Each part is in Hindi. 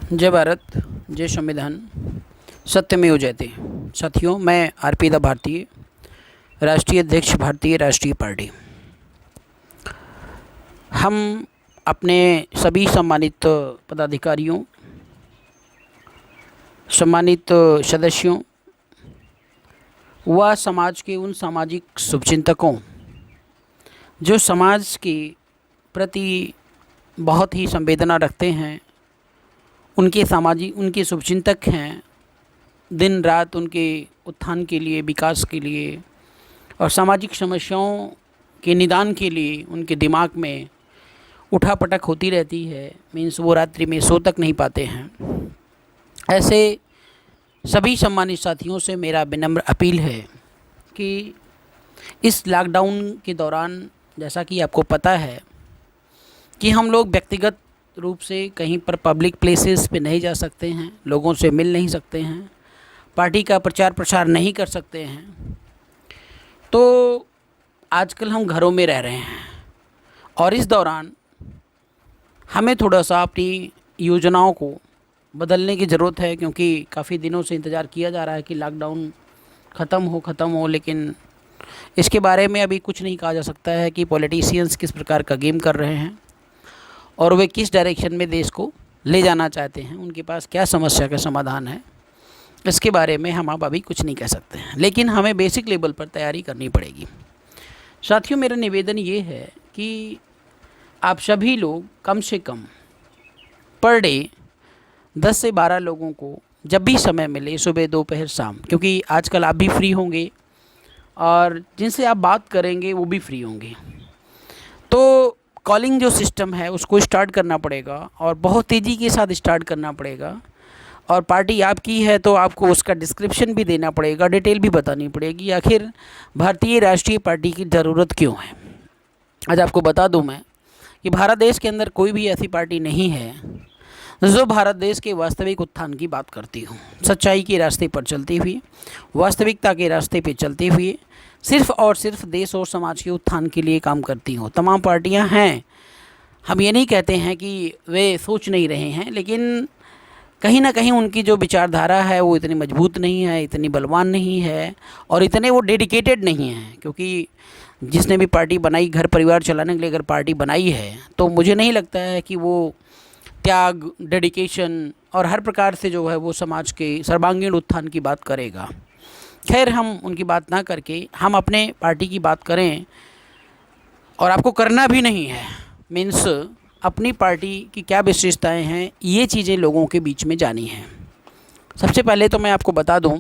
जय भारत, जय संविधान, सत्यमेव जयते। साथियों, मैं आरपी दा भारतीय, राष्ट्रीय अध्यक्ष भारतीय राष्ट्रीय पार्टी। हम अपने सभी सम्मानित पदाधिकारियों, सम्मानित सदस्यों व समाज के उन सामाजिक शुभचिंतकों जो समाज के प्रति बहुत ही संवेदना रखते हैं, उनके शुभचिंतक हैं, दिन रात उनके उत्थान के लिए, विकास के लिए और सामाजिक समस्याओं के निदान के लिए उनके दिमाग में उठापटक होती रहती है। मीन्स वो रात्रि में सो तक नहीं पाते हैं। ऐसे सभी सम्मानित साथियों से मेरा विनम्र अपील है कि इस लॉकडाउन के दौरान, जैसा कि आपको पता है कि हम लोग व्यक्तिगत रूप से कहीं पर पब्लिक प्लेसेस पे नहीं जा सकते हैं, लोगों से मिल नहीं सकते हैं, पार्टी का प्रचार प्रसार नहीं कर सकते हैं, तो आजकल हम घरों में रह रहे हैं और इस दौरान हमें थोड़ा सा अपनी योजनाओं को बदलने की ज़रूरत है, क्योंकि काफ़ी दिनों से इंतज़ार किया जा रहा है कि लॉकडाउन ख़त्म हो, लेकिन इसके बारे में अभी कुछ नहीं कहा जा सकता है कि पॉलिटिशियंस किस प्रकार का गेम कर रहे हैं और वे किस डायरेक्शन में देश को ले जाना चाहते हैं, उनके पास क्या समस्या का समाधान है, इसके बारे में हम अब अभी कुछ नहीं कह सकते हैं, लेकिन हमें बेसिक लेवल पर तैयारी करनी पड़ेगी। साथियों, मेरा निवेदन ये है कि आप सभी लोग कम से कम पर डे 10 से 12 लोगों को जब भी समय मिले, सुबह, दोपहर, शाम, क्योंकि आजकल आप भी फ्री होंगे और जिनसे आप बात करेंगे वो भी फ्री होंगे, तो कॉलिंग जो सिस्टम है उसको स्टार्ट करना पड़ेगा और बहुत तेज़ी के साथ स्टार्ट करना पड़ेगा। और पार्टी आपकी है तो आपको उसका डिस्क्रिप्शन भी देना पड़ेगा, डिटेल भी बतानी पड़ेगी, आखिर भारतीय राष्ट्रीय पार्टी की ज़रूरत क्यों है। आज आपको बता दूं मैं कि भारत देश के अंदर कोई भी ऐसी पार्टी नहीं है जो भारत देश के वास्तविक उत्थान की बात करती हो, सच्चाई के रास्ते पर चलती हुई, वास्तविकता के रास्ते पर चलते हुए सिर्फ़ और सिर्फ देश और समाज के उत्थान के लिए काम करती हो। तमाम पार्टियां हैं, हम ये नहीं कहते हैं कि वे सोच नहीं रहे हैं, लेकिन कहीं ना कहीं उनकी जो विचारधारा है वो इतनी मजबूत नहीं है, इतनी बलवान नहीं है और इतने वो डेडिकेटेड नहीं हैं। क्योंकि जिसने भी पार्टी बनाई, घर परिवार चलाने के लिए अगर पार्टी बनाई है, तो मुझे नहीं लगता है कि वो त्याग, डेडिकेशन और हर प्रकार से जो है वो समाज के सर्वांगीण उत्थान की बात करेगा। खैर, हम उनकी बात ना करके हम अपने पार्टी की बात करें, और आपको करना भी नहीं है। मीन्स अपनी पार्टी की क्या विशेषताएं हैं, ये चीज़ें लोगों के बीच में जानी हैं। सबसे पहले तो मैं आपको बता दूं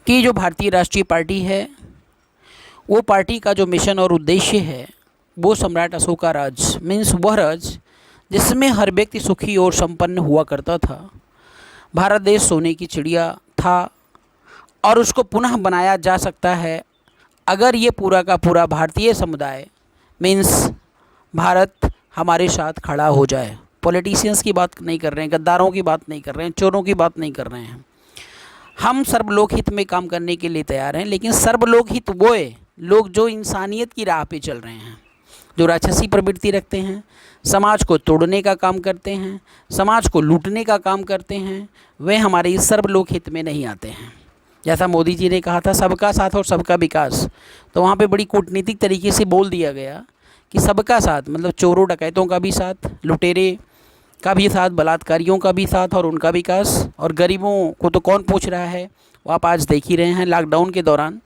कि जो भारतीय राष्ट्रीय पार्टी है, वो पार्टी का जो मिशन और उद्देश्य है वो सम्राट अशोक का राज, मीन्स वह राज जिसमें हर व्यक्ति सुखी और संपन्न हुआ करता था। भारत देश सोने की चिड़िया था और उसको पुनः बनाया जा सकता है अगर ये पूरा का पूरा भारतीय समुदाय, मीन्स भारत, हमारे साथ खड़ा हो जाए। पॉलिटिशियंस की बात नहीं कर रहे हैं, गद्दारों की बात नहीं कर रहे हैं, चोरों की बात नहीं कर रहे हैं। हम सर्वलोक हित में काम करने के लिए तैयार हैं, लेकिन सर्वलोक हित वो लोग जो इंसानियत की राह पे चल रहे हैं, जो राक्षसी प्रवृत्ति रखते हैं, समाज को तोड़ने का काम करते हैं, समाज को लूटने का काम करते हैं, वे हमारे इस सर्वलोक हित में नहीं आते हैं। जैसा मोदी जी ने कहा था, सबका साथ और सबका विकास, तो वहाँ पे बड़ी कूटनीतिक तरीके से बोल दिया गया कि सबका साथ मतलब चोरों डकैतों का भी साथ, लुटेरे का भी साथ, बलात्कारियों का भी साथ और उनका विकास, और गरीबों को तो कौन पूछ रहा है। वो आप आज देख ही रहे हैं, लॉकडाउन के दौरान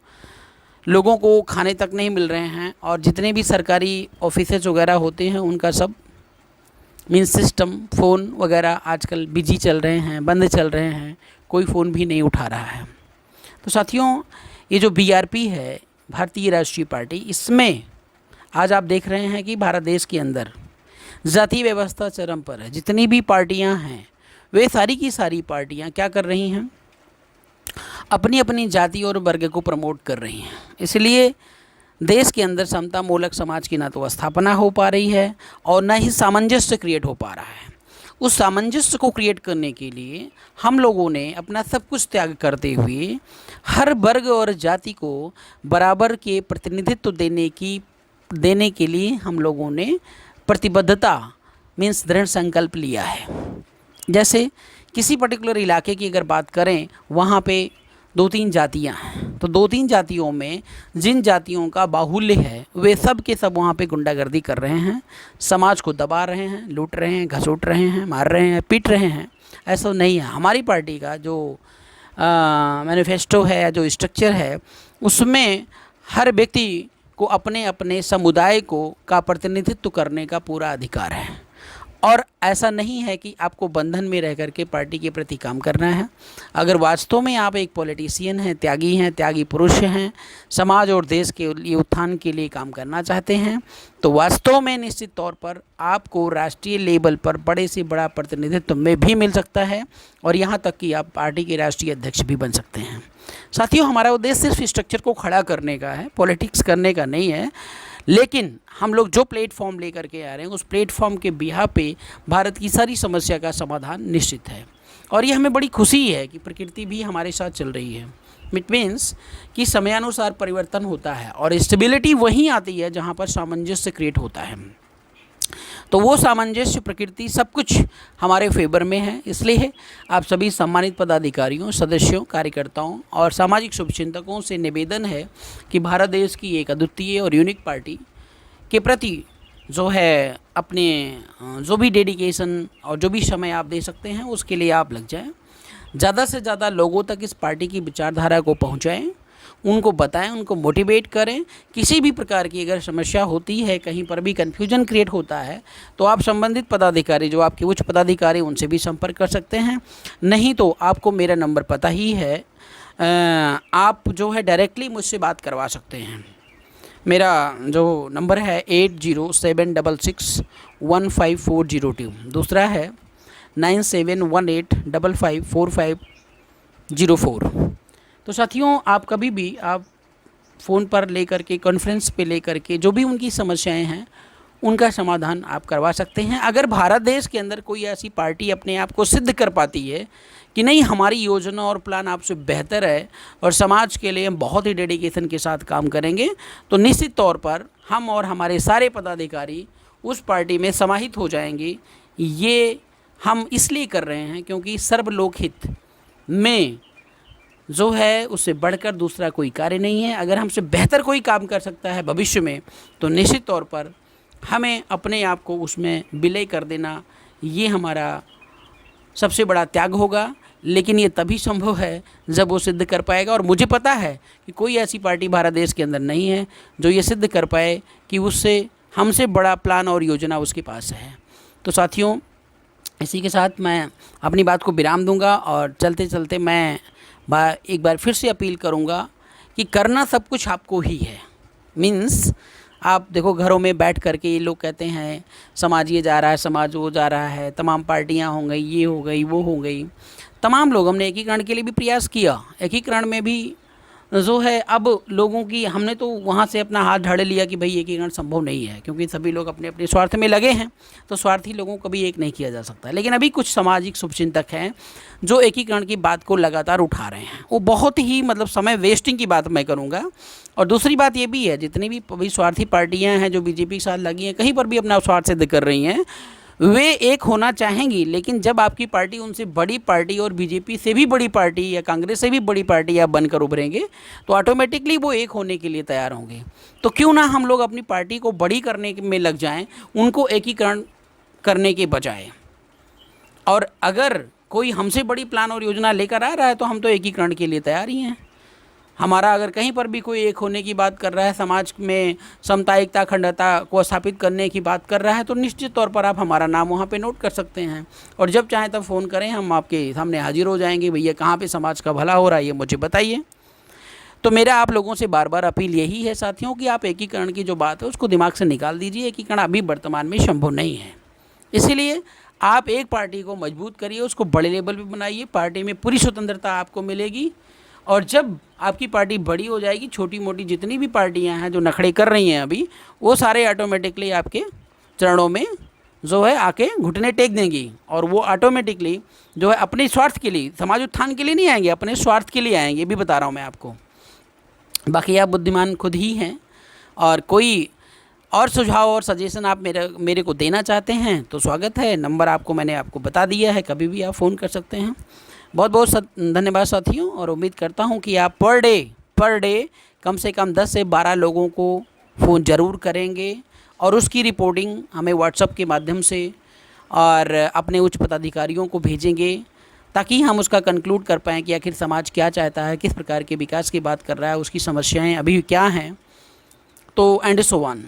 लोगों को खाने तक नहीं मिल रहे हैं और जितने भी सरकारी ऑफिसेज वगैरह होते हैं उनका सब मीन्स सिस्टम, फ़ोन वगैरह आजकल बिजी चल रहे हैं, बंद चल रहे हैं, कोई फ़ोन भी नहीं उठा रहा है। तो साथियों, ये जो बीआरपी है, भारतीय राष्ट्रीय पार्टी, इसमें आज आप देख रहे हैं कि भारत देश के अंदर जाति व्यवस्था चरम पर है। जितनी भी पार्टियां हैं वे सारी की सारी पार्टियां क्या कर रही हैं, अपनी अपनी जाति और वर्ग को प्रमोट कर रही हैं। इसलिए देश के अंदर समता मूलक समाज की ना तो स्थापना हो पा रही है और ना ही सामंजस्य क्रिएट हो पा रहा है। उस सामंजस्य को क्रिएट करने के लिए हम लोगों ने अपना सब कुछ त्याग करते हुए हर वर्ग और जाति को बराबर के प्रतिनिधित्व देने के लिए हम लोगों ने प्रतिबद्धता मीन्स दृढ़ संकल्प लिया है। जैसे किसी पर्टिकुलर इलाके की अगर बात करें, वहाँ पे 2-3 जातियाँ हैं, तो 2-3 जातियों में जिन जातियों का बाहुल्य है वे सब के सब वहाँ पे गुंडागर्दी कर रहे हैं, समाज को दबा रहे हैं, लूट रहे हैं, घसीट रहे हैं, मार रहे हैं, पीट रहे हैं। ऐसा नहीं है। हमारी पार्टी का जो मैनिफेस्टो है, जो स्ट्रक्चर है, उसमें हर व्यक्ति को अपने अपने समुदाय का प्रतिनिधित्व करने का पूरा अधिकार है। और ऐसा नहीं है कि आपको बंधन में रह करके पार्टी के प्रति काम करना है। अगर वास्तव में आप एक पॉलिटिशियन हैं, त्यागी पुरुष हैं, समाज और देश के लिए उत्थान के लिए काम करना चाहते हैं, तो वास्तव में निश्चित तौर पर आपको राष्ट्रीय लेवल पर बड़े से बड़ा प्रतिनिधित्व में भी मिल सकता है, और यहाँ तक कि आप पार्टी के राष्ट्रीय अध्यक्ष भी बन सकते हैं। साथियों, हमारा उद्देश्य सिर्फ स्ट्रक्चर को खड़ा करने का है, पॉलिटिक्स करने का नहीं है। लेकिन हम लोग जो प्लेटफॉर्म लेकर के आ रहे हैं, उस प्लेटफॉर्म के बिहा पे भारत की सारी समस्या का समाधान निश्चित है। और ये हमें बड़ी खुशी है कि प्रकृति भी हमारे साथ चल रही है। इट मीन्स कि समयानुसार परिवर्तन होता है, और स्टेबिलिटी वहीं आती है जहाँ पर सामंजस्य क्रिएट होता है। तो वो सामंजस्य, प्रकृति, सब कुछ हमारे फेवर में है। इसलिए आप सभी सम्मानित पदाधिकारियों, सदस्यों, कार्यकर्ताओं और सामाजिक शुभचिंतकों से निवेदन है कि भारत देश की एक अद्वितीय और यूनिक पार्टी के प्रति जो है अपने जो भी डेडिकेशन और जो भी समय आप दे सकते हैं, उसके लिए आप लग जाएं। ज़्यादा से ज़्यादा लोगों तक इस पार्टी की विचारधारा को पहुँचाएँ, उनको बताएं, उनको मोटिवेट करें। किसी भी प्रकार की अगर समस्या होती है, कहीं पर भी कन्फ्यूजन क्रिएट होता है, तो आप संबंधित पदाधिकारी, जो आपके उच्च पदाधिकारी, उनसे भी संपर्क कर सकते हैं। नहीं तो आपको मेरा नंबर पता ही है, आप जो है डायरेक्टली मुझसे बात करवा सकते हैं। मेरा जो नंबर है 8076615402, दूसरा है 9718554504। तो साथियों, आप कभी भी आप फ़ोन पर लेकर के, कॉन्फ्रेंस पे लेकर के जो भी उनकी समस्याएं हैं, उनका समाधान आप करवा सकते हैं। अगर भारत देश के अंदर कोई ऐसी पार्टी अपने आप को सिद्ध कर पाती है कि नहीं, हमारी योजना और प्लान आपसे बेहतर है और समाज के लिए हम बहुत ही डेडिकेशन के साथ काम करेंगे, तो निश्चित तौर पर हम और हमारे सारे पदाधिकारी उस पार्टी में समाहित हो जाएंगे। ये हम इसलिए कर रहे हैं क्योंकि सर्वलोकहित में जो है उससे बढ़कर दूसरा कोई कार्य नहीं है। अगर हमसे बेहतर कोई काम कर सकता है भविष्य में, तो निश्चित तौर पर हमें अपने आप को उसमें विलय कर देना, ये हमारा सबसे बड़ा त्याग होगा। लेकिन ये तभी संभव है जब वो सिद्ध कर पाएगा, और मुझे पता है कि कोई ऐसी पार्टी भारत देश के अंदर नहीं है जो ये सिद्ध कर पाए कि उससे हमसे बड़ा प्लान और योजना उसके पास है। तो साथियों, इसी के साथ मैं अपनी बात को विराम दूंगा, और चलते चलते मैं एक बार फिर से अपील करूंगा कि करना सब कुछ आपको ही है। मीन्स आप देखो, घरों में बैठ करके ये लोग कहते हैं समाज ये जा रहा है, समाज वो जा रहा है, तमाम पार्टियां हो गई, ये हो गई, वो हो गई। तमाम लोग, हमने एकीकरण के लिए भी प्रयास किया, एकीकरण में भी जो है अब लोगों की, हमने तो वहाँ से अपना हाथ ढाड़ लिया कि भाई एकीकरण संभव नहीं है, क्योंकि सभी लोग अपने अपने स्वार्थ में लगे हैं, तो स्वार्थी लोगों को भी एक नहीं किया जा सकता। लेकिन अभी कुछ सामाजिक शुभचिंतक हैं जो एकीकरण की बात को लगातार उठा रहे हैं। वो बहुत ही मतलब समय वेस्टिंग की बात मैं करूँगा। और दूसरी बात ये भी है, जितनी भी अभी स्वार्थी पार्टियाँ हैं जो बीजेपी के साथ लगी हैं, कहीं पर भी अपना स्वार्थ सिद्ध कर रही हैं, वे एक होना चाहेंगी। लेकिन जब आपकी पार्टी उनसे बड़ी पार्टी और बीजेपी से भी बड़ी पार्टी या कांग्रेस से भी बड़ी पार्टी आप बनकर उभरेंगे, तो ऑटोमेटिकली वो एक होने के लिए तैयार होंगे। तो क्यों ना हम लोग अपनी पार्टी को बड़ी करने में लग जाएं, उनको एकीकरण करने के बजाय। और अगर कोई हमसे बड़ी प्लान और योजना लेकर आ रहा है, तो हम तो एकीकरण के लिए तैयार ही हैं। हमारा अगर कहीं पर भी कोई एक होने की बात कर रहा है, समाज में समतायिकता, अखंडता को स्थापित करने की बात कर रहा है, तो निश्चित तौर पर आप हमारा नाम वहाँ पे नोट कर सकते हैं, और जब चाहें तब फ़ोन करें, हम आपके सामने हाजिर हो जाएंगे। भैया कहाँ पे समाज का भला हो रहा है, ये मुझे बताइए। तो मेरा आप लोगों से बार बार अपील यही है साथियों कि आप एकीकरण की जो बात है उसको दिमाग से निकाल दीजिए। एकीकरण अभी वर्तमान में संभव नहीं है, इसीलिए आप एक पार्टी को मजबूत करिए, उसको बड़े लेवल पर बनाइए। पार्टी में पूरी स्वतंत्रता आपको मिलेगी, और जब आपकी पार्टी बड़ी हो जाएगी, छोटी मोटी जितनी भी पार्टियां हैं जो नखड़े कर रही हैं अभी, वो सारे ऑटोमेटिकली आपके चरणों में जो है आके घुटने टेक देंगी, और वो ऑटोमेटिकली जो है अपने स्वार्थ के लिए, समाज उत्थान के लिए नहीं आएंगे, अपने स्वार्थ के लिए आएंगे। भी बता रहा हूँ मैं आपको। बाकी आप बुद्धिमान खुद ही हैं, और कोई और सुझाव और सजेशन आप मेरे को देना चाहते हैं तो स्वागत है। नंबर मैंने आपको बता दिया है, कभी भी आप फ़ोन कर सकते हैं। बहुत बहुत धन्यवाद साथियों, और उम्मीद करता हूँ कि आप पर डे कम से कम 10 से 12 लोगों को फ़ोन ज़रूर करेंगे और उसकी रिपोर्टिंग हमें व्हाट्सएप के माध्यम से और अपने उच्च पदाधिकारियों को भेजेंगे, ताकि हम उसका कंक्लूड कर पाएँ कि आखिर समाज क्या चाहता है, किस प्रकार के विकास की बात कर रहा है, उसकी समस्याएँ अभी क्या हैं, तो एंड सो ऑन।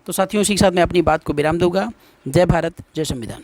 तो साथियों, इसी के साथ मैं अपनी बात को विराम दूंगा। जय भारत, जय संविधान।